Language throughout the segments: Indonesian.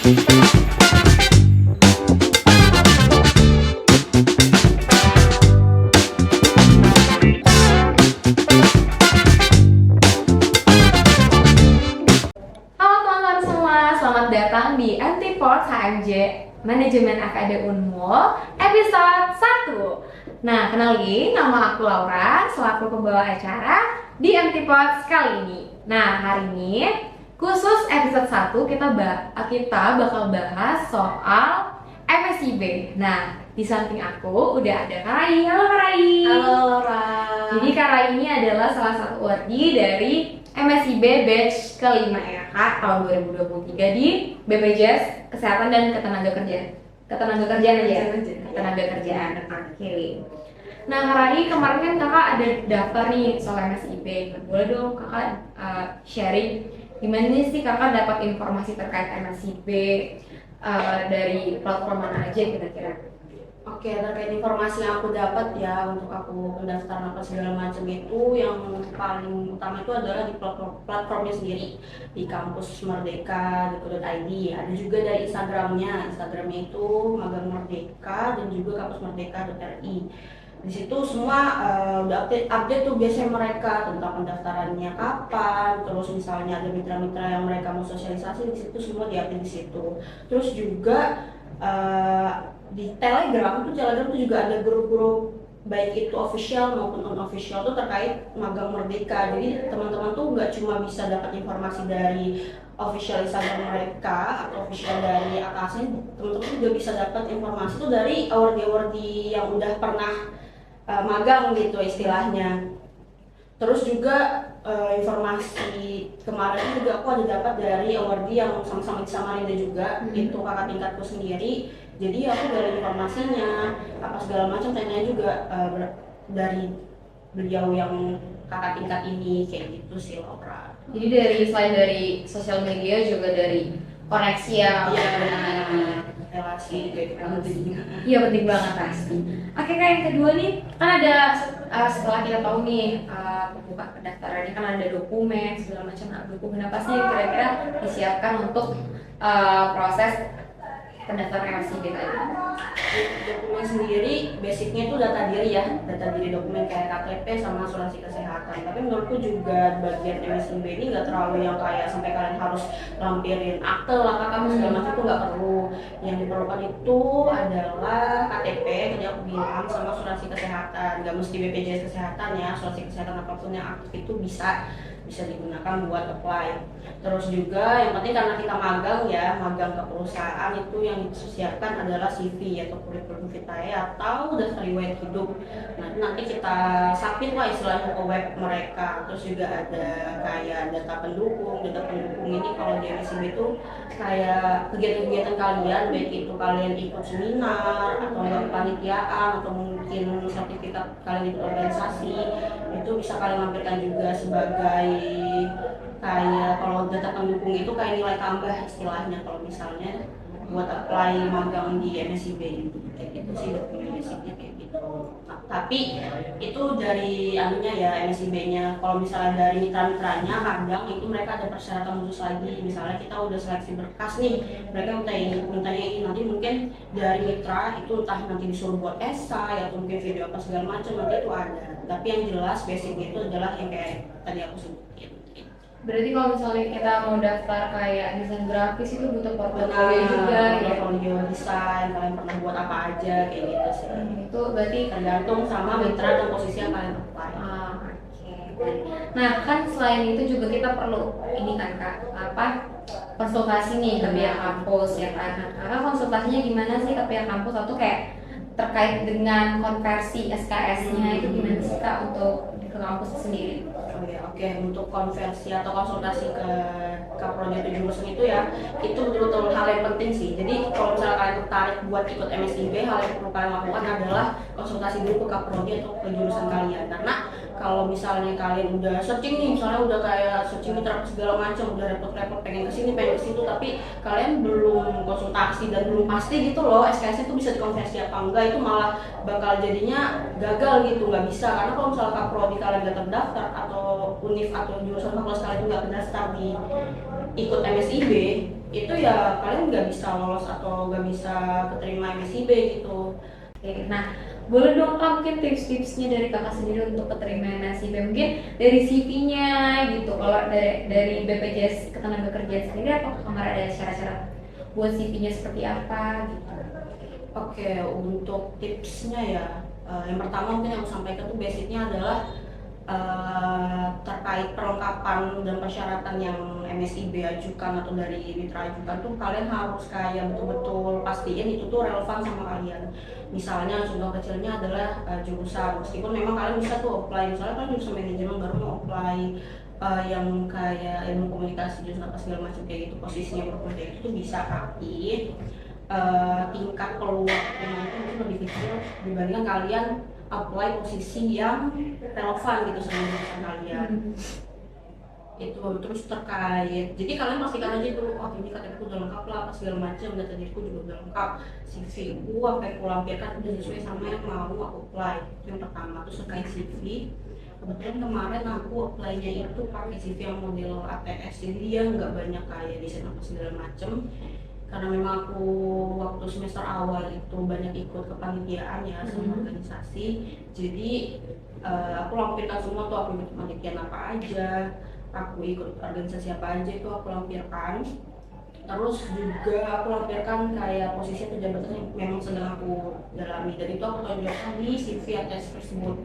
Halo teman-teman semua, selamat datang di MT4 HMJ Manajemen AKD Unmul episode 1. Nah, kenalin, nama aku Laura, selaku pembawa acara di MT4 kali ini. Nah, hari ini khusus episode 1 kita bakal bahas soal MSIB. Nah, di samping aku udah ada Karai. Halo Karai. Halo Laura. Jadi Karai ini adalah salah satu awardee dari MSIB batch kelima ya Kak, tahun 2023 di BPJS Kesehatan dan Ketenagakerjaan aja. Ketenagakerjaan. Oke. Nah, Rai, kemarin kan Kakak ada daftar nih soal MSIB. Boleh dong Kakak sharing gimana sih Kakak dapat informasi terkait MSIB dari platform mana aja kira-kira? Oke, terkait informasi yang aku dapat ya untuk aku pendaftaran apa segala macam itu, yang paling utama itu adalah di platformnya sendiri di kampus merdeka.id. Ada juga dari Instagramnya itu Magang Merdeka dan juga kampus merdeka.ri. Di situ semua udah update tuh biasanya mereka tentang pendaftarannya kapan, terus misalnya ada mitra-mitra yang mereka mau sosialisasi di situ semua diupdate di situ. Terus juga di Telegram tuh juga ada grup-grup baik itu official maupun unofficial tuh terkait magang merdeka. Jadi teman-teman tuh nggak cuma bisa dapat informasi dari official Instagram mereka atau official dari atasnya, teman-teman juga bisa dapat informasi tuh dari awardee yang udah pernah magang gitu istilahnya. Terus juga informasi kemarin juga aku ada dapat dari awardee yang sama-sama di Samarinda juga, itu kakak tingkatku sendiri. Jadi aku dari informasinya apa segala macam tanya juga dari beliau yang kakak tingkat ini, kayak gitu sih Laura. Jadi selain dari sosial media juga dari koneksi ya. Relasi kayak gitu. Iya, penting banget pasti. Oke Kak, yang kedua nih kan ada setelah kita tahu nih buka pendaftaran ini kan ada dokumen segala macam. Dokumen apa sih yang kira-kira disiapkan untuk proses pendaftaran MSIB tadi? Dokumen sendiri basicnya itu data diri dokumen kayak KTP sama asuransi kesehatan. Tapi menurutku juga bagian MSIB ini nggak terlalu yang kayak sampai kalian harus lampirin akte lah kakak segala macam, itu nggak perlu. Yang diperlukan itu adalah KTP tadi aku bilang sama asuransi kesehatan. Nggak mesti BPJS kesehatan ya, asuransi kesehatan apapun yang aktif itu bisa digunakan buat apply. Terus juga yang penting karena kita magang ke perusahaan, itu yang disiapkan adalah CV atau kurikulum vitae atau daftar riwayat hidup. Nanti kita submit lah istilahnya ke web mereka. Terus juga ada kayak data pendukung ini kalau di MSIB itu kayak kegiatan-kegiatan kalian, baik itu kalian ikut seminar atau enggak kepanitiaan atau mungkin sertifikat kalian ikut organisasi, itu bisa kalian lampirkan juga sebagai kayak kalau data pendukung itu kayak nilai tambah istilahnya kalau misalnya buat apply magang di MSIB itu, kayak gitu sih dokumen basicnya kayak gitu. Tapi itu dari anunya ya MSIB-nya. Kalau misalnya dari mitra-mitranya kadang itu mereka ada persyaratan khusus lagi. Misalnya kita udah seleksi berkas nih, mereka mintanya ini, nanti mungkin dari mitra itu entah nanti disuruh buat esai atau mungkin video apa segala macam, nanti itu ada. Tapi yang jelas basicnya itu adalah yang kayak tadi aku sebutin. Berarti kalau misalnya kita mau daftar kayak desain grafis itu butuh portfolio juga ya. Portfolio desain, kalian pernah buat apa aja kayak gitu sih. Itu berarti tergantung sama mitra dan posisi yang kalian apply. Oke. Nah, kan selain itu juga kita perlu ini kan Kak, konsultasi nih ke pihak kampus ya kan. Kakak konsultasinya gimana sih ke pihak kampus atau kayak terkait dengan konversi SKS-nya itu gimana sih Kak untuk ke kampus sendiri? Oke, untuk konversi atau konsultasi ke prodi atau jurusan itu ya, itu betul-betul hal yang penting sih. Jadi kalau misalnya kalian tertarik buat ikut MSIB, hal yang perlu kalian lakukan adalah konsultasi dulu ke prodi atau ke jurusan kalian. Karena kalau misalnya kalian udah searching nih, misalnya udah kayak searching mitra segala macam, udah repot-repot pengen kesini pengen kesitu, tapi kalian belum konsultasi dan belum pasti gitu loh SKS itu bisa dikonversi apa enggak, itu malah bakal jadinya gagal gitu, nggak bisa. Karena kalau misalnya prodi kalian nggak terdaftar atau univ atau jurusan fakultas kalian itu nggak terdaftar di ikut MSIB, itu ya kalian nggak bisa lolos atau nggak bisa keterima MSIB gitu. Oke, nah boleh dong Kak mungkin tips-tipsnya dari Kakak sendiri untuk keterima MSIB, mungkin dari CV-nya gitu. Kalau dari BPJS Ketenagakerjaan sendiri, apa kemarin ada syarat-syarat buat CV-nya seperti apa gitu? Oke, untuk tipsnya ya, yang pertama mungkin yang aku sampaikan tuh basicnya adalah terkait perlengkapan dan persyaratan yang MSIB ajukan atau dari mitra ajukan tuh kalian harus kayak betul-betul pastiin itu tuh relevan sama kalian. Misalnya contoh kecilnya adalah jurusan, meskipun memang kalian bisa tuh apply, misalnya kalian jurusan manajemen baru mau apply yang kayak ilmu komunikasi jurusan apa segala macam kayak gitu, posisinya berhubungan kayak gitu bisa, tapi tingkat peluang keterima itu mungkin lebih kecil dibandingkan kalian apply posisi yang relevan gitu sama jurusan kalian. Itu terus terkait, jadi kalian pastikan aja dulu, oh ini KTP ku udah lengkap lah, apa segala macam, data diriku juga udah lengkap, CV ku apa yang aku lampirkan udah sesuai sama yang mau aku apply. Itu yang pertama. Terus terkait CV, kebetulan kemarin aku apply-nya itu pakai CV yang model ATS, jadi dia nggak banyak kayak desain apa segala macam. Karena memang aku waktu semester awal itu banyak ikut kepanitiaan ya sama organisasi, jadi aku lampirkan semua tuh, aku ikut kepanitiaan apa aja, aku ikut organisasi apa aja itu aku lampirkan. Terus juga aku lampirkan kayak posisi atau jabatan yang memang sedang aku dalami, dan itu aku tonjolkan di CV ATS tersebut.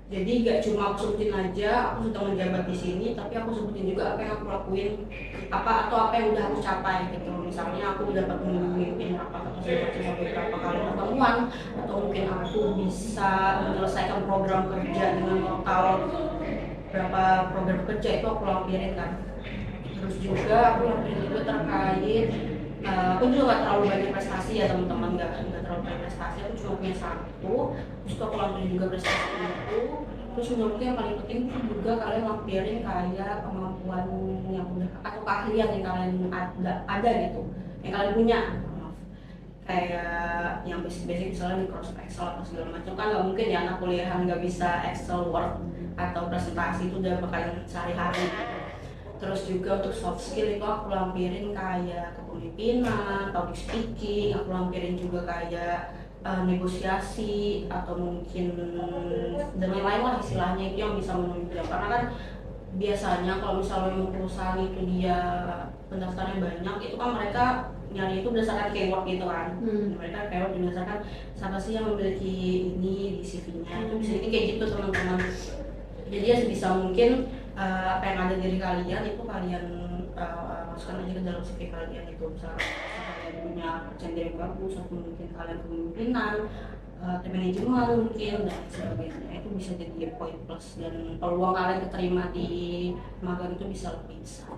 Jadi gak cuma aku sebutin aja aku sudah menjabat di sini, tapi aku sebutin juga apa yang aku lakuin, apa yang udah aku capai gitu. Misalnya aku dapat memimpin rapat atau sampai berapa kali pertemuan, atau mungkin aku bisa menyelesaikan program kerja dengan total berapa program kerja, itu aku lampirin kan. Terus juga aku lampirin juga terkait aku juga gak terlalu banyak prestasi ya teman-teman, gak terlalu banyak prestasi, aku cuma punya satu. Terus aku lampirin juga prestasi itu. Terus menurutku yang paling penting juga kalian lampirin kayak kemampuan yang udah atau keahlian yang kalian ada gitu, yang kalian punya. Kayak yang basic-basic misalnya Microsoft Excel atau segala macam, kan nggak mungkin ya anak kuliahan nggak bisa Excel, Word atau presentasi, itu udah kalian sehari-hari. Terus juga untuk soft skill itu aku lampirin kayak kepemimpinan, public speaking, aku lampirin juga kayak negosiasi atau mungkin dan lain-lain lah istilahnya, itu yang bisa menunjang. Karena kan biasanya kalau misalnya perusahaan itu dia pendaftarnya banyak, itu kan mereka nyari itu berdasarkan keyword gitu kan. Mereka keyword berdasarkan siapa sih yang memiliki ini di CV-nya, itu bisa kayak gitu teman-teman. Jadi ya sebisa mungkin apa yang ada di kalian itu kalian masukkan aja ke dalam CV kalian itu. Misalnya kalian punya percaya yang bagus, atau mungkin kalian kepemimpinan, manajemen mungkin dan sebagainya, itu bisa jadi poin plus dan peluang kalian keterima di magang itu bisa lebih besar.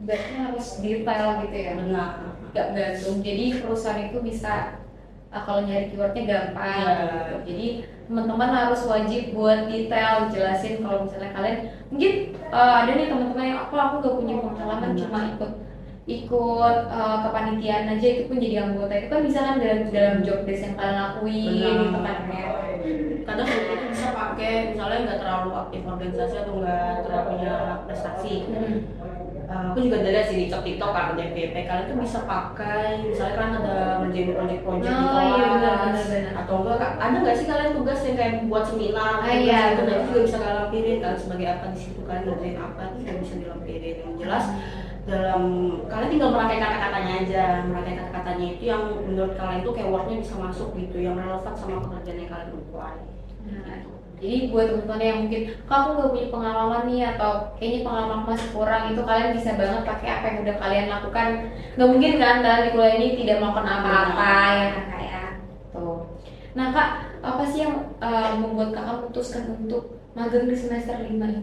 Berarti harus detail gitu ya? Benar. Gak gantung, jadi perusahaan itu bisa kalau nyari keywordnya gampang gitu. Jadi teman-teman harus wajib buat detail jelasin kalau misalnya kalian mungkin ada nih teman-teman yang aku gak punya pengalaman, cuma ikut kepanitiaan aja, itu pun jadi anggota, itu kan bisa kan dalam job desk yang kalian lakuin gitu kan ya. Kadang itu bisa pakai misalnya nggak terlalu aktif organisasi atau nggak terlalu punya prestasi. Aku juga ada sih di TikTok kan, di FYP kalian tuh bisa pakai, misalnya kalian ada ngerjain project-project di kelas, atau enggak ada nggak sih kalian tugas yang kayak buat seminar, itu juga bisa kalian lampirin kan sebagai apa di situ, kalian ngerjain apa itu juga bisa dilampirin. Yang jelas dalam kalian tinggal merangkai kata-katanya aja, merangkai kata-katanya itu yang menurut kalian tuh kayak wordnya bisa masuk gitu, yang relevan sama pekerjaan yang kalian apply. Jadi buat teman-teman yang mungkin kalau aku gak punya pengalaman nih atau kayaknya pengalaman masih kurang, itu kalian bisa banget pakai apa yang udah kalian lakukan. Gak mungkin kan kalian di kuliah ini tidak melakukan apa-apa ya kan Kak ya. Tuh. Nah Kak, apa sih yang membuat Kakak memutuskan untuk magang di semester 5 ini?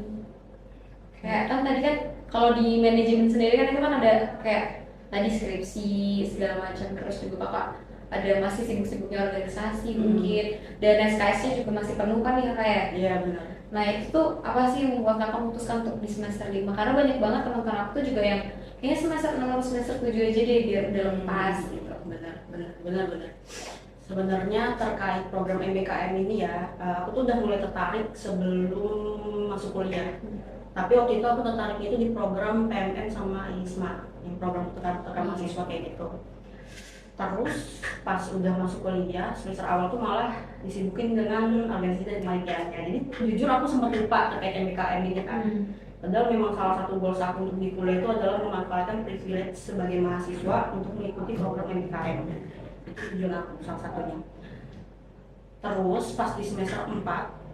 Kayak kan tadi kan kalau di manajemen sendiri kan itu kan ada kayak tadi skripsi segala macam, terus juga Kakak ada masih sibuk-sibuknya organisasi mungkin, dan SKS-nya juga masih penuh kan ya kayak. Iya benar. Nah itu tuh apa sih yang membuat Kakak memutuskan untuk di semester 5? Karena banyak banget teman-teman aku tuh juga yang kayaknya semester 6 atau semester 7 aja deh biar udah lepas gitu. Benar. Sebenarnya terkait program MBKM ini ya, aku tuh udah mulai tertarik sebelum masuk kuliah. Tapi waktu itu aku tertarik itu di program PMN sama ISMA, yang program tekan mahasiswa kayak gitu. Terus pas udah masuk kuliah semester awal tuh malah disibukin dengan organisasi dan kepanitiaannya. Jadi jujur aku sempat lupa terkait MBKM ini kan. Padahal memang salah satu goals aku untuk di kuliah itu adalah memanfaatkan privilege sebagai mahasiswa untuk mengikuti program MBKM. Itu tujuan aku salah satunya. Terus pas di semester 4,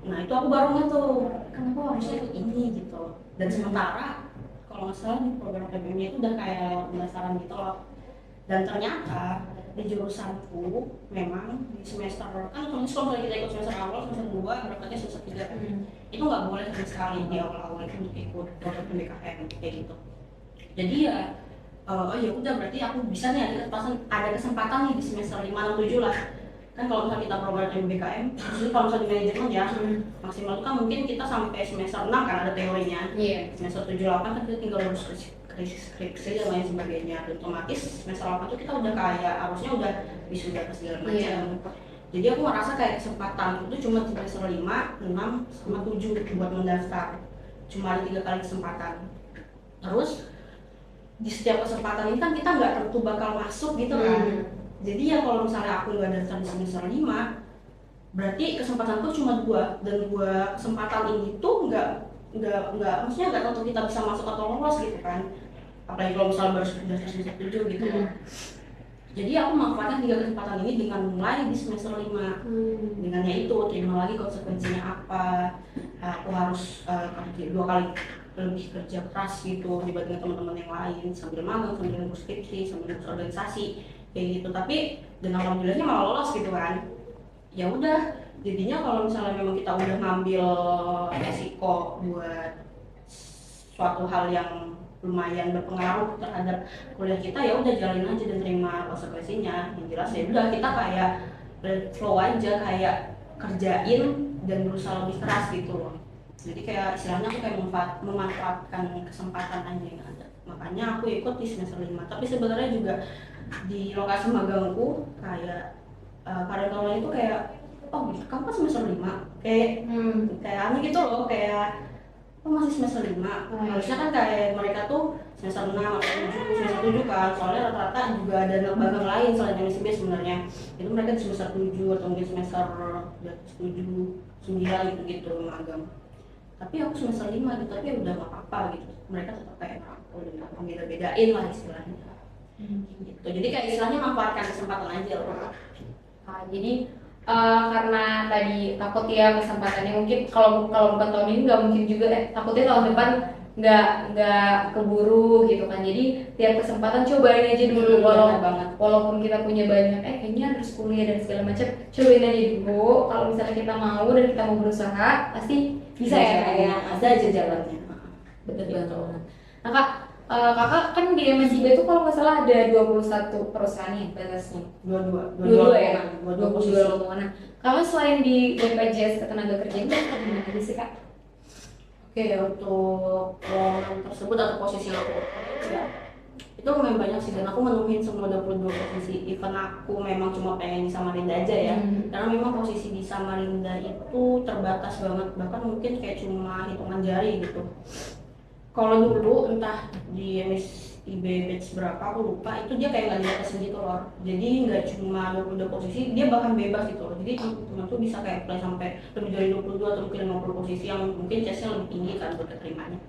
nah itu aku baru nggak tuh, kenapa harusnya ikut ini gitu. Dan sementara kalau nggak salah di program PBM-nya itu udah kayak pendaftaran gitu loh. Dan ternyata di jurusanku memang di semester kan otomatis kalau kita ikut semester awal, semester 2, berangkatnya semester 3 kan. Itu nggak boleh sama sekali di awal-awal itu untuk ikut program PBKM kayak gitu. Jadi ya oh ya udah berarti aku bisa nih ada kesempatan nih di semester 5 atau 7 lah. Kan kalau misalnya kita program MBKM, justru kalau misalnya di manajemen ya maksimal itu kan mungkin kita sampai semester 6 kan ada teorinya. Semester 7 8 kan kita tinggal lulus skripsi dan lain sebagainya. Dan otomatis semester 8 itu kita udah kayak harusnya udah wisuda ke segala macam. Jadi aku merasa kayak kesempatan itu cuma di semester 5, 6, sama 7 buat mendaftar. Cuma ada 3 kali kesempatan. Terus di setiap kesempatan ini kan kita nggak tentu bakal masuk gitu kan. Jadi ya kalau misalnya aku nggak daftar di semester 5, berarti kesempatanku cuma 2, dan 2 kesempatan ini tuh nggak maksudnya nggak tentu kita bisa masuk atau lolos gitu kan. Apalagi kalau misalnya baru daftar semester 7 gitu. Jadi aku memanfaatkan 3 kesempatan ini dengan mulai di semester 5. Dengan yaitu terima lagi konsekuensinya apa. Aku harus kerja 2 kali lebih kerja keras gitu dibanding teman-teman yang lain, sambil magang, sambil ngurus skripsi, sambil ngurus organisasi kayak gitu. Tapi dan alhamdulillahnya malah lolos gitu kan. Ya udah, jadinya kalau misalnya memang kita udah ngambil resiko buat suatu hal yang lumayan berpengaruh terhadap kuliah kita, ya udah jalin aja dan terima konsekuensinya. Yang jelas ya udah kita kayak flow aja, kayak kerjain dan berusaha lebih keras gitu loh. Jadi kayak istilahnya aku kayak memanfaatkan kesempatan aja yang ada. Makanya aku ikut di semester 5. Tapi sebenarnya juga di lokasi magangku kayak karyawan itu kayak oh kamu kan semester 5 kayak aneh gitu loh, kayak masih semester 5. Harusnya kan kayak mereka tuh semester 6 atau 7, semester 7 kan, soalnya rata-rata juga ada anak magang lain selain MSIB sebenarnya. Itu mereka di semester 7 atau mungkin semester 7, 9 gitu magang. Tapi aku semester 5 gitu, tapi udah gak apa-apa gitu. Mereka tetap kayak udah beda-bedain lah istilahnya. Gitu. Jadi kayak istilahnya manfaatkan kesempatan aja loh. Jadi karena tadi takut ya kesempatannya mungkin kalau bukan tahun ini nggak mungkin juga takutnya tahun depan nggak keburu gitu kan. Jadi tiap kesempatan cobain aja dulu walaupun kita punya banyak kayaknya harus kuliah dan segala macam, cobain aja dulu. Kalau misalnya kita mau dan kita mau berusaha pasti bisa ya kayak ada aja jalannya. Betul banget. Nah Kak, kakak kan di MSIB itu kalau nggak salah ada 21 perusahaan nih batasnya. 22 ya, 22 lowongan. Kakak selain di BPJS Ketenagakerjaan itu gimana aja sih Kak? Oke, untuk lowongan tersebut atau posisi aku ya itu memang banyak sih, dan aku menuhin semua 22 posisi. Even aku memang cuma pengen di Samarinda aja ya, karena memang posisi di Samarinda itu terbatas banget, bahkan mungkin kayak cuma hitungan jari gitu. Kalau dulu entah di MSIB batch berapa aku lupa, itu dia kayak nggak dibatasin gitu loh. Jadi nggak cuma 22 posisi, dia bahkan bebas gitu loh. Jadi teman-teman tuh bisa kayak apply sampai lebih dari 22 atau mungkin 50 posisi yang mungkin chance-nya lebih tinggi kan buat keterimanya.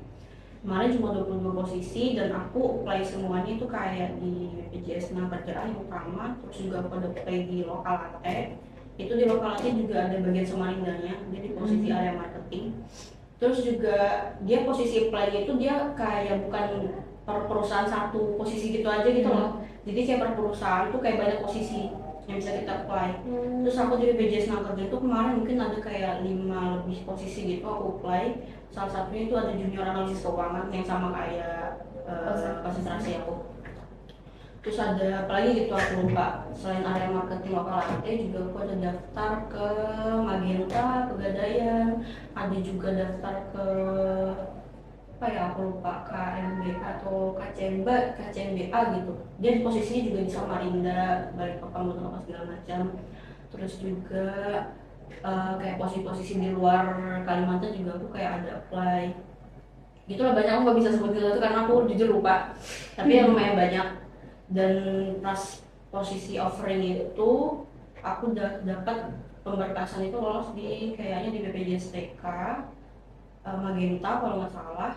Kemarin cuma 22 posisi dan aku apply semuanya itu kayak di BPJS Ketenagakerjaan yang utama, terus juga aku ada apply di lokal AT. Itu di lokal AT juga ada bagian Samarindanya, dia di posisi area marketing. Terus juga dia posisi apply-nya itu dia kayak bukan per perusahaan satu posisi gitu aja gitu loh. Jadi kayak per perusahaan tuh kayak banyak posisi yang bisa kita apply. Terus aku di BPJS Ketenagakerjaan itu kemarin mungkin ada kayak 5 lebih posisi gitu aku apply. Salah satunya itu ada junior analisis keuangan yang sama kayak konsentrasi aku. Terus ada apalagi gitu aku lupa. Selain area marketing lokal AT juga aku ada daftar ke Magenta, Pegadaian, ada juga daftar ke apa ya aku lupa, KMB atau KCMBA gitu. Dia di posisinya juga di Samarinda, Balikpapan, Balikpapan segala macam. Terus juga kayak posisi-posisi di luar Kalimantan juga aku kayak ada apply. Gitulah banyak, aku nggak bisa sebutin itu karena aku jujur lupa, tapi ya lumayan banyak. Dan pas posisi offering itu aku udah dapat pemberkasan itu lolos di kayaknya di BPJS TK, Magenta kalau nggak salah,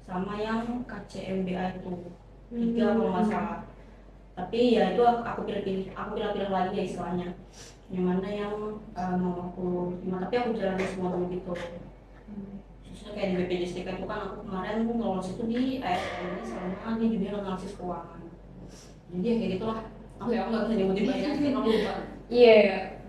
sama yang KCMBA itu 3 kalau nggak salah. Tapi ya itu aku pilih-pilih lagi ya istilahnya, yang mana yang mau aku terima, tapi aku jalanin semua dulu gitu. Khususnya kayak di BPJS TK itu kan aku kemarin lolos itu di ASN sama di dunia analisis keuangan. Jadi ya kayak gitulah. Aku nggak bisa nyebutin banyak sih, aku lupa. Iya,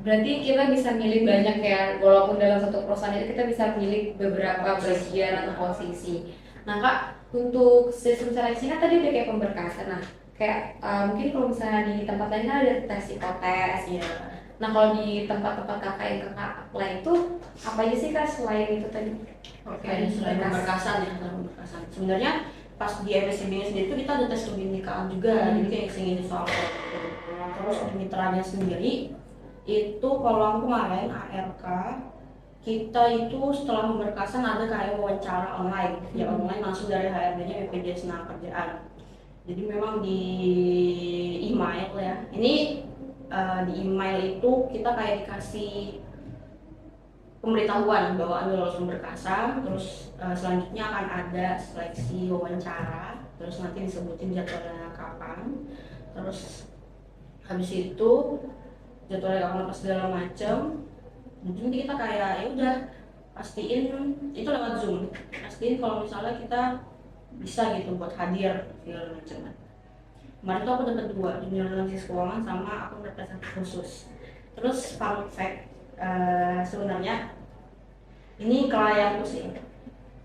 berarti kita bisa milih banyak ya, walaupun dalam satu perusahaan itu kita bisa milih beberapa bagian atau posisi. Nah kak, untuk sistem seleksi kan tadi udah kayak pemberkasan, nah kayak mungkin kalau misalnya di tempat lain kan ada tes psikotes. Iya. Nah kalau di tempat-tempat kakak yang kakak apply itu apa aja sih kak selain itu tadi? Oke, selain pemberkasan ya, selain pemberkasan. Sebenarnya pas di MSCB-nya sendiri itu kita ada tes kebinekaan juga, jadi kayak singin soal itu. Terus mitranya sendiri itu kalau aku kemarin ARK kita itu setelah pemberkasan ada kayak wawancara online, ya online langsung dari HRD-nya BPJS Tenaga Kerjaan. Jadi memang di email ya, ini di email itu kita kayak dikasih pemberitahuan bahwa Anda lolos pemberkasan, terus selanjutnya akan ada seleksi wawancara, terus nanti disebutin jadwalnya kapan, terus habis itu jadwalnya kapan apa segala macam. Nanti kita kayak ya udah pastiin itu lewat Zoom, pastiin kalau misalnya kita bisa gitu buat hadir segala macam. Kemarin tuh aku dapat 2, junior analisis keuangan sama aku representasi khusus. Terus fun fact, sebenarnya ini klienku sih,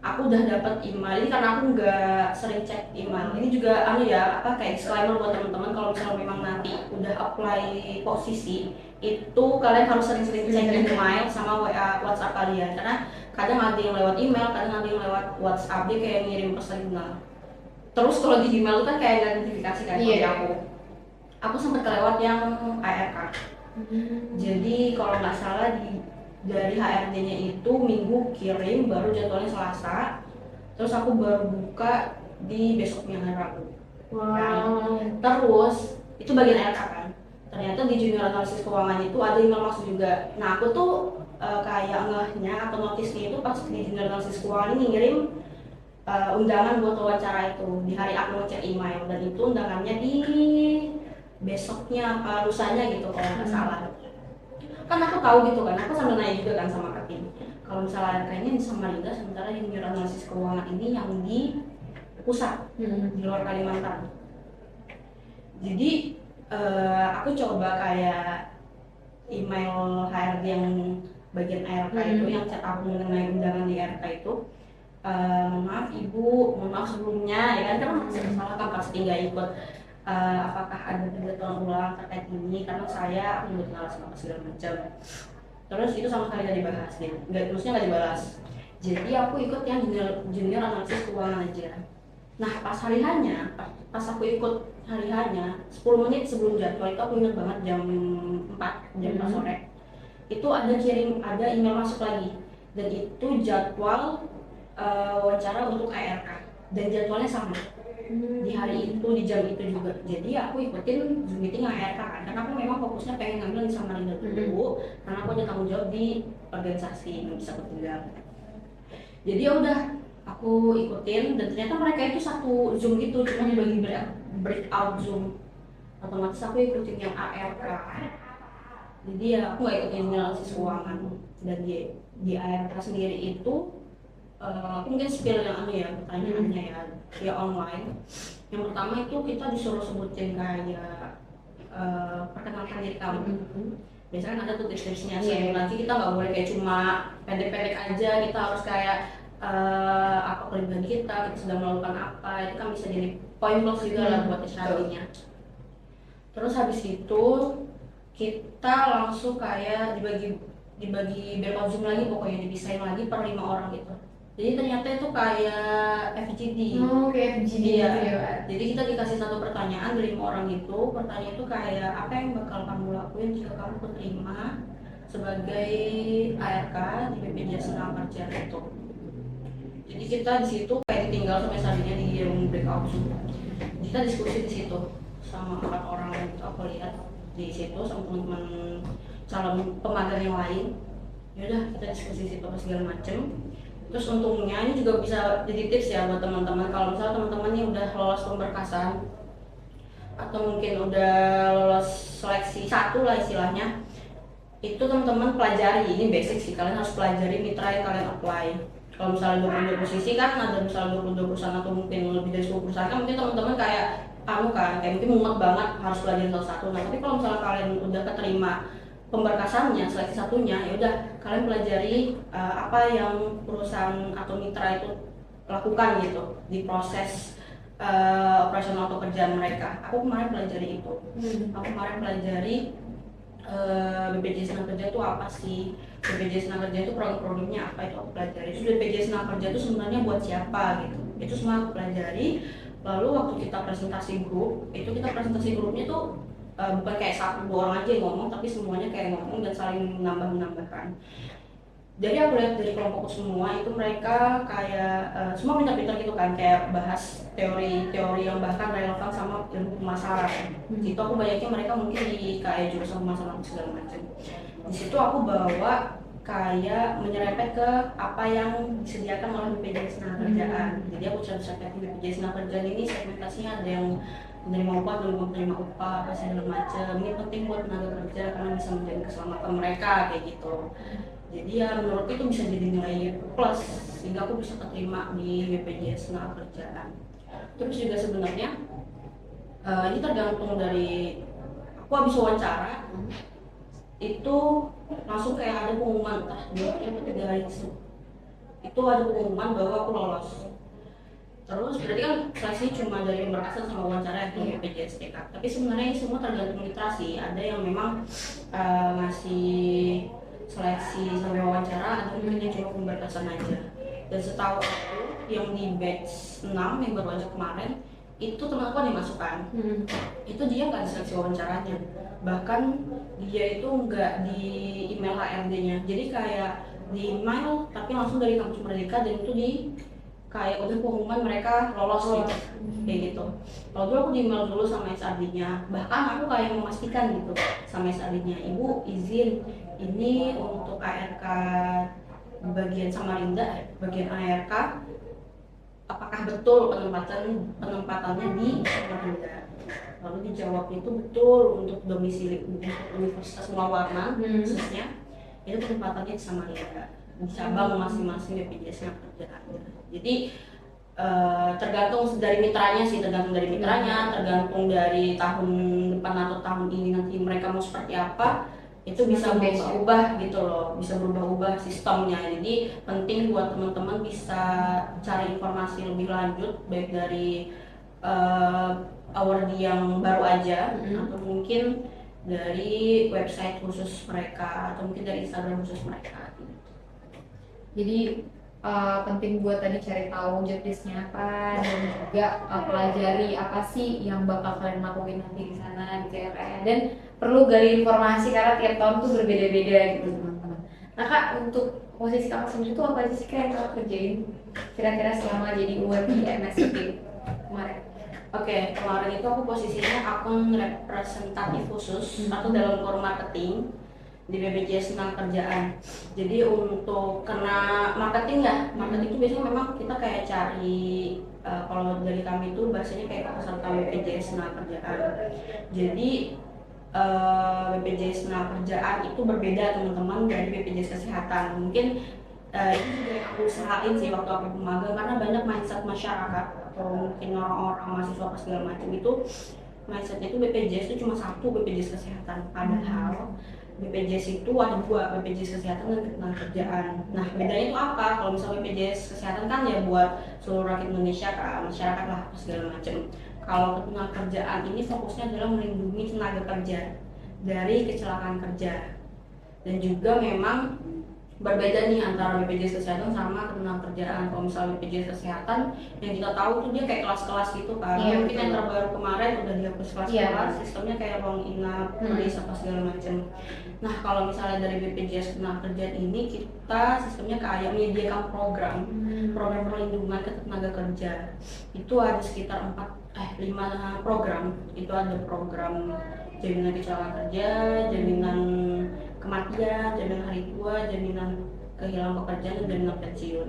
aku udah dapat email ini karena aku nggak sering cek email. Ini juga ya kayak disclaimer buat teman-teman, kalau misalnya memang nanti udah apply posisi itu kalian harus sering-sering cek email sama WA WhatsApp kalian, karena kadang ada yang lewat email, kadang ada yang lewat WhatsApp, dia kayak ngirim pesan email. Terus kalau di email itu kan kayak ada notifikasi kan dari aku sempat kelewat yang ARK. Jadi kalau nggak salah dari HRD-nya itu Minggu kirim, baru jadwalnya Selasa, terus aku baru buka di besoknya hari Rabu. Wow. Terus itu bagian ARK kan, ternyata di junior analisis keuangan itu ada email masuk juga. Nah aku tuh kayak ngehnya atau notisnya itu pas di junior analisis keuangan ini ngirim undangan buat wawancara itu di hari aku ngecek email, dan itu undangannya di besoknya apa lusanya gitu kalau nggak salah. Kan aku tahu gitu kan, aku sambil nanya juga kan sama Katin, kalau misalnya kayaknya di Samarinda, sementara junior analisis keuangan ini yang di pusat di luar Kalimantan. Jadi aku coba kayak email HRD yang bagian ARK itu yang chat aku mengenai undangan di ARK itu, maaf ibu, mohon maaf sebelumnya ya kan, masih salah kan pasti nggak ikut, apakah ada pengetahuan ulang terkait ini karena saya belum kenal sama segala macam. Terus itu sama sekali nggak dibahas deh, terusnya nggak dibalas. Jadi aku ikut yang junior analisis keuangan aja. Nah pas hari hanya, pas aku ikut hari hanya 10 menit sebelum jadwal itu aku ingat banget jam 4 sore itu ada email masuk lagi, dan itu jadwal wawancara untuk ARK dan jadwalnya sama di hari itu di jam itu juga. Jadi aku ikutin Zoom meeting ARK kan, karena aku memang fokusnya pengen ngambil di Samarinda dulu, karena aku ada tanggung jawab di organisasi yang bisa aku tinggal. Jadi ya udah aku ikutin, dan ternyata mereka itu satu Zoom gitu, cuma dibagi breakout Zoom. Otomatis aku ikutin yang ARK. Jadi ya aku nggak ikutin analisis keuangan. Dan di ARK sendiri itu aku mungkin spill yang pertanyaannya ya online. Yang pertama itu kita disuruh sebutin kayak perkenalkan diri kamu. Biasanya kan ada tuh tips-tipsnya, nanti kita nggak boleh kayak cuma pendek-pendek aja, kita harus kayak apa kelebihan kita sedang melakukan apa, itu kan bisa jadi poin plus juga lah buat HR-nya. Terus habis itu kita langsung kayak dibagi breakout Zoom lagi, pokoknya dipisahin lagi per 5 orang gitu. Jadi ternyata itu kayak FGD. Kayak FGD ya. Gitu. Jadi kita dikasih satu pertanyaan dari 5 orang itu. Pertanyaan itu kayak apa yang bakal kamu lakuin jika kamu keterima sebagai ARK di BPJS Tenaga Kerjaan itu. Jadi kita di situ kayak tinggal sama SRD-nya di room breakout. Kita diskusi di situ sama 4 orang itu, aku lihat di situ sama teman-teman calon pemagang yang lain. Ya udah kita diskusi di situ segala macem. Terus untungnya ini juga bisa jadi tips ya buat teman-teman, kalau misalnya teman-teman yang udah lolos pemberkasan atau mungkin udah lolos seleksi 1 lah istilahnya, itu teman-teman pelajari, ini basic sih, kalian harus pelajari mitra yang kalian apply. Kalau misalnya 22 posisi kan ada misalnya 22 perusahaan atau mungkin lebih dari 10 perusahaan kan mungkin teman-teman kayak kayak mungkin mumet banget harus pelajari satu-satu. Nah tapi kalau misalnya kalian udah keterima pemberkasannya, seleksi 1-nya, ya udah kalian pelajari apa yang perusahaan atau mitra itu lakukan gitu di proses operasional atau kerjaan mereka. Aku kemarin pelajari itu. Aku kemarin pelajari BPJS Tenaga Kerja itu apa sih? BPJS Tenaga Kerja itu produk-produknya apa, itu aku pelajari. Terus BPJS Tenaga Kerja itu sebenarnya buat siapa gitu. Itu semua aku pelajari. Lalu waktu kita presentasi grup, itu kita presentasi grupnya tuh bukan kayak 1-2 orang aja yang ngomong, tapi semuanya kayak ngomong dan saling menambah-menambahkan. Jadi aku lihat dari kelompokku semua itu mereka kayak semua pintar-pintar gitu kan, kayak bahas teori-teori yang bahkan relevan sama ilmu pemasaran. Itu aku banyaknya mereka mungkin di kayak jurusan pemasaran segala macam. Di situ aku bawa kayak menyerempet ke apa yang disediakan oleh BPJS Tenaga Kerjaan. Jadi aku cerita di BPJS Tenaga Kerjaan ini segmentasinya ada yang menerima upah, belum menerima upah, apa segala macam. Ini penting buat tenaga kerja karena bisa menjaga keselamatan mereka kayak gitu. Jadi ya menurutku itu bisa jadi nilai plus sehingga aku bisa keterima di BPJS Tenaga Kerjaan. Terus juga sebenarnya ini tergantung dari aku habis wawancara itu langsung kayak ada pengumuman entah 2 atau 3 hari itu ada pengumuman bahwa aku lolos. Terus berarti kan seleksi cuma dari pemberkasan sama wawancara di BPJS TK. Tapi sebenarnya ini semua tergantung mitra sih. Ada yang memang masih seleksi sampai wawancara, ada mungkin yang cuma pemberkasan aja. Dan setahu aku yang di batch 6 yang baru aja kemarin itu teman-teman ada dimasukkan. Itu dia nggak diseleksi wawancaranya, bahkan dia itu nggak di email HRD-nya. Jadi kayak di email tapi langsung dari kampus Merdeka dan itu di kayak udah pengumuman mereka lolos gitu, kayak gitu. Kalau dulu aku di email dulu sama SRD-nya, bahkan aku kayak memastikan gitu sama SRD-nya, ibu izin ini untuk ARK bagian Samarinda, bagian ARK apakah betul penempatannya di Samarinda? Lalu dijawab itu betul untuk domisili Universitas Mulawarman khususnya itu penempatannya di Samarinda, di cabang masing-masing BPJS Tenaga Kerjaan. Jadi tergantung dari mitranya sih, tergantung dari tahun depan atau tahun ini nanti mereka mau seperti apa, itu bisa berubah gitu loh, bisa berubah-ubah sistemnya. Jadi penting buat teman-teman bisa cari informasi lebih lanjut baik dari award yang baru aja atau mungkin dari website khusus mereka atau mungkin dari Instagram khusus mereka gitu. Jadi penting buat tadi cari tahu job desk-nya apa dan juga pelajari apa sih yang bakal kalian lakuin nanti di sana gitu ya Kak ya. Dan perlu gali informasi karena tiap tahun tuh berbeda-beda gitu teman-teman. Nah Kak, untuk posisi Kakak sendiri tuh apa aja sih Kak yang Kakak kerjain kira-kira selama jadi UR di MSIB kemarin? Oke, kemarin itu aku posisinya akun representatif khusus atau dalam core marketing di BPJS Tenaga Kerjaan. Jadi untuk kena marketing itu biasanya memang kita kayak cari kalau dari kami itu bahasanya kayak peserta BPJS Tenaga Kerjaan. Jadi BPJS Tenaga Kerjaan itu berbeda teman-teman dari BPJS Kesehatan. Mungkin ini juga yang aku usahain sih waktu aku magang karena banyak mindset masyarakat atau mungkin orang-orang mahasiswa segala macam itu mindsetnya itu BPJS itu cuma satu, BPJS Kesehatan. Padahal BPJS itu ada 2, BPJS Kesehatan dan Ketenagakerjaan. Nah bedanya itu apa? Kalau misalnya BPJS Kesehatan kan ya buat seluruh rakyat Indonesia, masyarakat lah segala macam. Kalau Ketenagakerjaan ini fokusnya adalah melindungi tenaga kerja dari kecelakaan kerja. Dan juga memang berbeda nih antara BPJS Kesehatan sama ketenagakerjaan. Kalau misalnya BPJS Kesehatan yang kita tahu tuh dia kayak kelas-kelas gitu kan. Iya, Mungkin yang betul. terbaru kemarin udah dihapus Iya. kelas-kelas, sistemnya kayak ruang inap, medis apa segala macam. Nah, kalau misalnya dari BPJS Ketenagakerjaan ini kita sistemnya kayak menyediakan program perlindungan ketenaga kerja. Itu ada sekitar 5 program. Itu ada program jaminan kecelakaan kerja, jaminan kematian, jaminan hari tua, jaminan kehilangan pekerjaan, dan jaminan pensiun.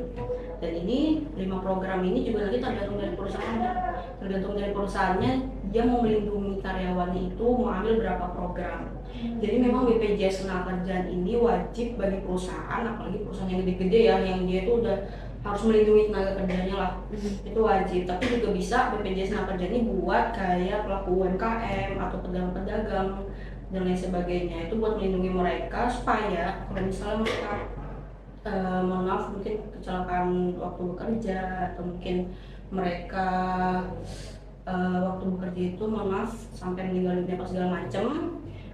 Dan ini 5 program ini juga nanti tergantung dari perusahaannya. Tergantung dari perusahaannya, dia mau melindungi karyawannya itu mau ambil berapa program. Jadi memang BPJS Ketenagakerjaan ini wajib bagi perusahaan, apalagi perusahaan yang gede-gede ya, yang dia itu udah harus melindungi tenaga kerjanya lah. Itu wajib. Tapi juga bisa BPJS Ketenagakerjaan ini buat kayak pelaku UMKM atau pedagang-pedagang dan lain sebagainya. Itu buat melindungi mereka supaya kalau misalnya mereka mohon maaf mungkin kecelakaan waktu bekerja atau mungkin mereka waktu bekerja itu mohon maaf sampai meninggal dunia apa segala macam,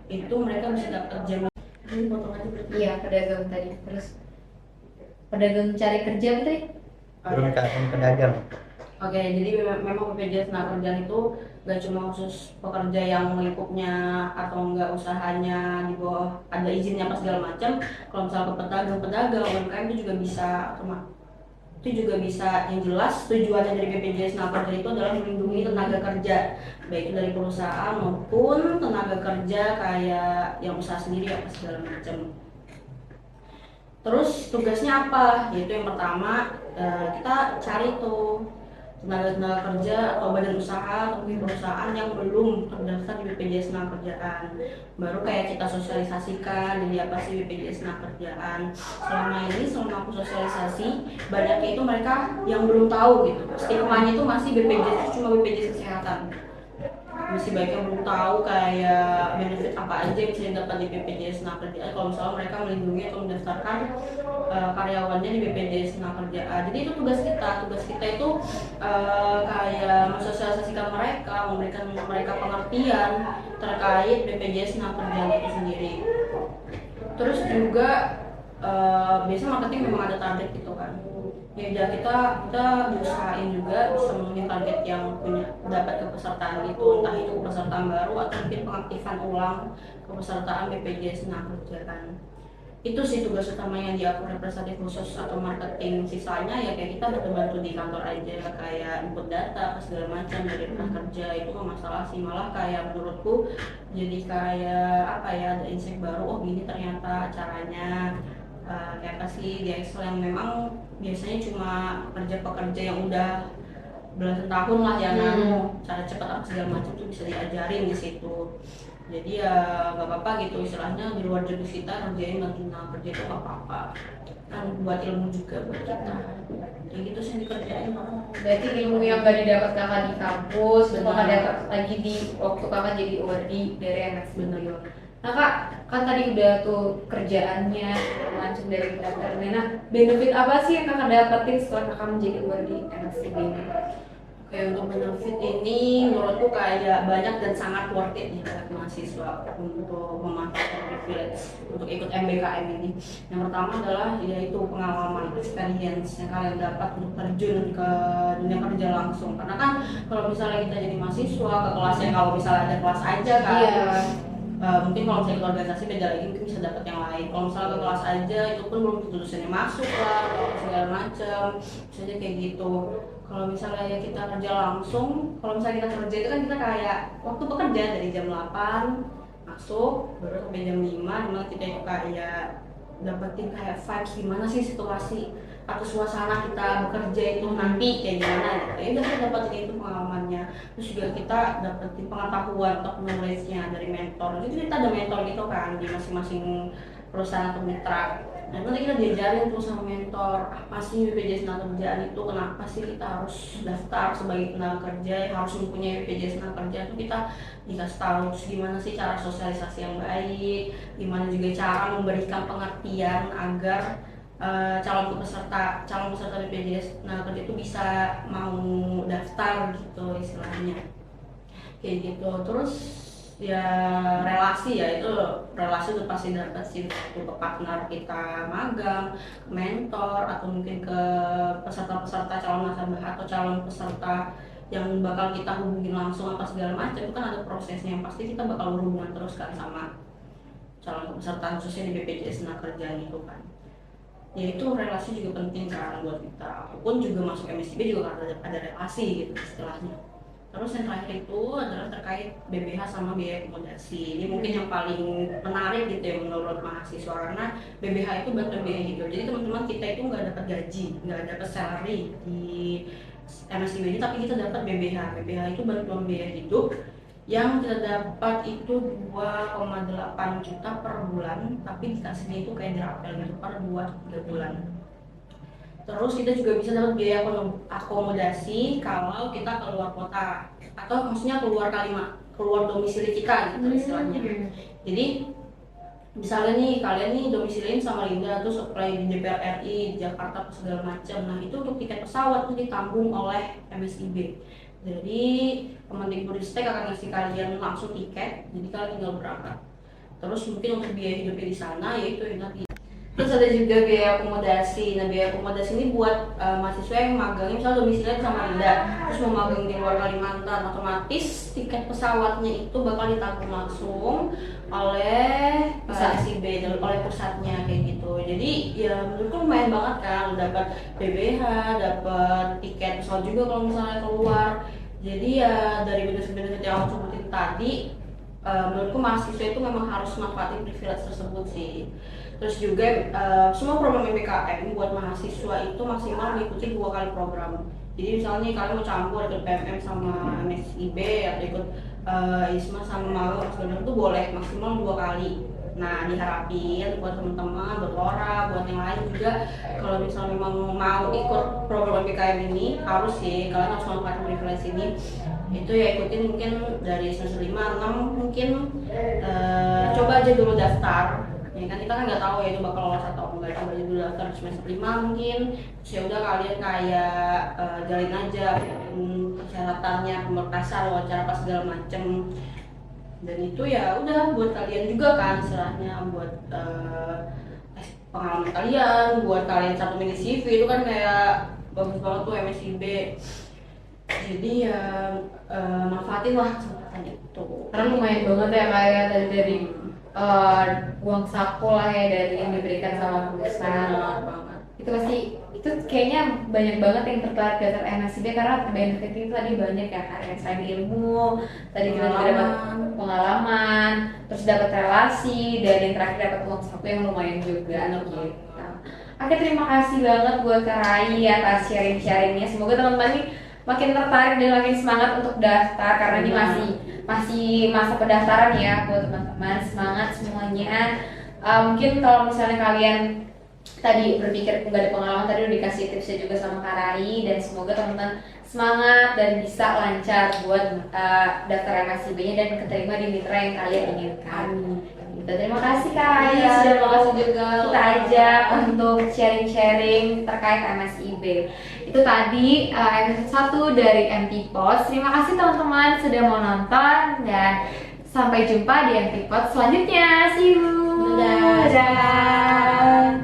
itu mereka bisa dapat jaminan. Ini potong aja berarti. Iya, pedagang tadi. Terus pedagang cari kerja betul? UMKM pedagang. Oke, jadi memang BPJS Ketenagakerjaan itu gak cuma khusus pekerja yang lingkupnya atau enggak usahanya di bawah ada izinnya apa segala macam. Kalau misalnya ke pedagang UMKM itu juga bisa, itu juga bisa. Yang jelas tujuannya dari BPJS Ketenagakerjaan itu adalah melindungi tenaga kerja, baik itu dari perusahaan maupun tenaga kerja kayak yang usaha sendiri apa segala macam. Terus tugasnya apa? Yaitu yang pertama kita cari tuh tenaga kerja atau badan usaha atau perusahaan yang belum terdaftar di BPJS Ketenagakerjaan. Baru kayak kita sosialisasikan jadi apa sih BPJS Ketenagakerjaan. Selama aku sosialisasi, banyaknya itu mereka yang belum tahu gitu. Stigmanya itu masih BPJS itu cuma BPJS Kesehatan. Masih banyak yang belum tahu kayak benefit apa aja yang bisa didapat di BPJS Ketenagakerjaan kalau misalnya mereka melindungi atau mendaftarkan karyawannya di BPJS Ketenagakerjaan. Jadi itu tugas kita itu kayak mensosialisasikan mereka, memberikan mereka pengertian terkait BPJS Ketenagakerjaan itu sendiri. Terus juga biasanya marketing memang ada target gitu kan. Ya kita berusahain juga bisa memenuhi target yang punya dapat kepesertaan itu, entah itu kepesertaan baru atau mungkin pengaktifan ulang kepesertaan BPJS Ketenagakerjaan. Itu sih tugas utamanya di aku representatif khusus atau marketing. Sisanya ya kayak kita bantu di kantor aja kayak input data segala macam dari rekan kerja. Itu nggak masalah sih, malah kayak menurutku jadi kayak apa ya, ada insight baru, oh gini ternyata caranya. Kayak apa sih di Excel yang memang biasanya cuma pekerja-pekerja yang udah belasan tahun lah yang cara cepat apa segala macam tuh bisa diajarin di situ. Jadi ya nggak apa-apa gitu, istilahnya di luar job kita kerjain bantuin kerja itu nggak apa-apa, kan buat ilmu juga buat kita. Kayak gitu sih dikerjain. Berarti ilmu yang gak didapat kakak di kampus, kakak dapat lagi di waktu kakak jadi ORD dari MSC. Bener. Nah kak, kan tadi udah tuh kerjaannya macam dari pendaftarannya. Nah, benefit apa sih yang kakak dapetin setelah kakak menjadi ORD MSC ini? Oke, untuk benefit ini menurutku kayak banyak dan sangat worth it nih buat mahasiswa untuk memanfaatkan privilege untuk ikut MBKM ini. Yang pertama adalah yaitu pengalaman, experience yang kalian dapat untuk terjun ke dunia kerja langsung. Karena kan kalau misalnya kita jadi mahasiswa ke kelasnya, kalau misalnya ada kelas aja kan, mungkin kalau misalnya ikut organisasi beda lagi, mungkin bisa dapat yang lain. Kalau misalnya ke kelas aja itu pun belum tentu dosennya masuk lah atau segala macam, bisa aja kayak gitu. Kalau misalnya ya kita kerja langsung, kalau misalnya kita kerja itu kan kita kayak waktu bekerja dari jam 8 masuk baru sampai jam 5, dimana kita itu kayak dapetin kayak vibes gimana sih situasi atau suasana kita bekerja itu nanti kayak gimana gitu. Ya udah kita dapetin itu pengalamannya. Terus juga kita dapetin pengetahuan atau knowledge-nya dari mentor. Jadi kita ada mentor gitu kan di masing-masing perusahaan atau mitra. Nah nanti kita diajarin tuh sama mentor apa sih BPJS Ketenagakerjaan itu, kenapa sih kita harus daftar sebagai tenaga kerja yang harus mempunyai BPJS Ketenagakerjaan itu, kita dikasih tahu terus gimana sih cara sosialisasi yang baik, gimana juga cara memberikan pengertian agar calon peserta BPJS Ketenagakerjaan itu bisa mau daftar gitu istilahnya kayak gitu. Terus ya relasi ya, itu relasi udah pasti dapat sih, itu ke partner kita magang, ke mentor, atau mungkin ke peserta-peserta calon nasabah atau calon peserta yang bakal kita hubungin langsung apa segala macam. Itu kan ada prosesnya, yang pasti kita bakal berhubungan terus kan sama calon peserta khususnya di BPJS Tenaga Kerjaan itu kan. Ya itu relasi juga penting kan buat kita. Aku pun juga masuk MSIB juga karena ada relasi gitu istilahnya. Terus yang terakhir itu adalah terkait BBH sama biaya akomodasi. Ini mungkin yang paling menarik gitu ya menurut mahasiswa, karena BBH itu bantuan biaya hidup. Jadi teman-teman kita itu nggak dapat gaji, nggak dapat salary di MSIB ini, tapi kita dapat BBH. BBH itu bantuan biaya hidup yang kita dapat itu 2,8 juta per bulan, tapi dikasihnya itu kayak dirapel gitu per 2-3 bulan. Terus kita juga bisa dapat biaya akomodasi kalau kita keluar kota, atau maksudnya keluar domisili kita gitu istilahnya. Jadi misalnya nih kalian nih domisiliin Samarinda, terus apply di DPR RI, di Jakarta segala macam. Nah itu untuk tiket pesawat itu ditanggung oleh MSIB. Jadi Kemendikbudristek akan ngasih kalian langsung tiket, jadi kalian tinggal berangkat. Terus mungkin untuk biaya hidupnya di sana yaitu yang tadi. Terus ada juga biaya akomodasi. Nah biaya akomodasi ini buat mahasiswa yang magangnya misalnya domisilinya sama Samarinda, terus mau magang di luar Kalimantan, otomatis tiket pesawatnya itu bakal ditanggung langsung oleh MSIB, oleh pusatnya kayak gitu. Jadi ya menurutku lumayan banget kan, dapat BBH, dapat tiket pesawat juga kalau misalnya keluar. Jadi ya dari benefit-benefit yang aku sebutin tadi, menurutku mahasiswa itu memang harus manfaatin privilege tersebut sih. Terus juga semua program MBKM buat mahasiswa itu maksimal mengikuti 2 kali program. Jadi misalnya kalian mau campur ikut PMM sama MSIB atau ikut ISMA sama magang segala itu boleh maksimal 2 kali. Nah diharapin buat teman-teman, buat Lora, buat yang lain juga, kalau misalnya memang mau ikut program MBKM ini harus sih, kalian harus manfaatin privilege ini. Itu ya ikutin mungkin dari semester 5, 6 mungkin coba aja dulu daftar. Ya kan kita kan nggak tahu ya itu bakal lolos atau enggak, coba aja dulu daftar semester 5 mungkin. Terus ya udah kalian kayak jalin aja persyaratannya, pemberkasan, wawancara apa segala macem. Dan itu ya udah buat kalian juga kan istilahnya, buat pengalaman kalian, buat kalian satu mini CV itu kan kayak bagus banget tuh MSIB. Jadi ya manfaatin lah kesempatan itu. Karena lumayan banget ya kayak tadi dari uang saku lah ya dari yang diberikan sama perusahaan. Itu pasti, itu kayaknya banyak banget yang tertarik daftar MSIB karena benefit itu tadi banyak ya kan, selain ilmu, tadi kita juga dapat pengalaman, terus dapat relasi, dan yang terakhir dapat uang saku yang lumayan juga gitu. Oke, terima kasih banget buat Kak Rai atas sharing-sharingnya. Semoga teman-teman nih makin tertarik dan makin semangat untuk daftar karena ini masih masa pendaftaran ya buat teman-teman. Semangat semuanya. Mungkin kalau misalnya kalian tadi berpikir nggak ada pengalaman, tadi udah dikasih tipsnya juga sama Kak Rai, dan semoga teman-teman semangat dan bisa lancar buat daftar MSIB-nya dan keterima di mitra yang kalian inginkan. Terima kasih Kak Rai, Terima kasih juga kita ajak untuk sharing-sharing terkait MSIB. Itu tadi episode 1 dari MT Pods. Terima kasih teman-teman sudah mau nonton, dan sampai jumpa di MT Pods selanjutnya. See you. Dadah. Dadah.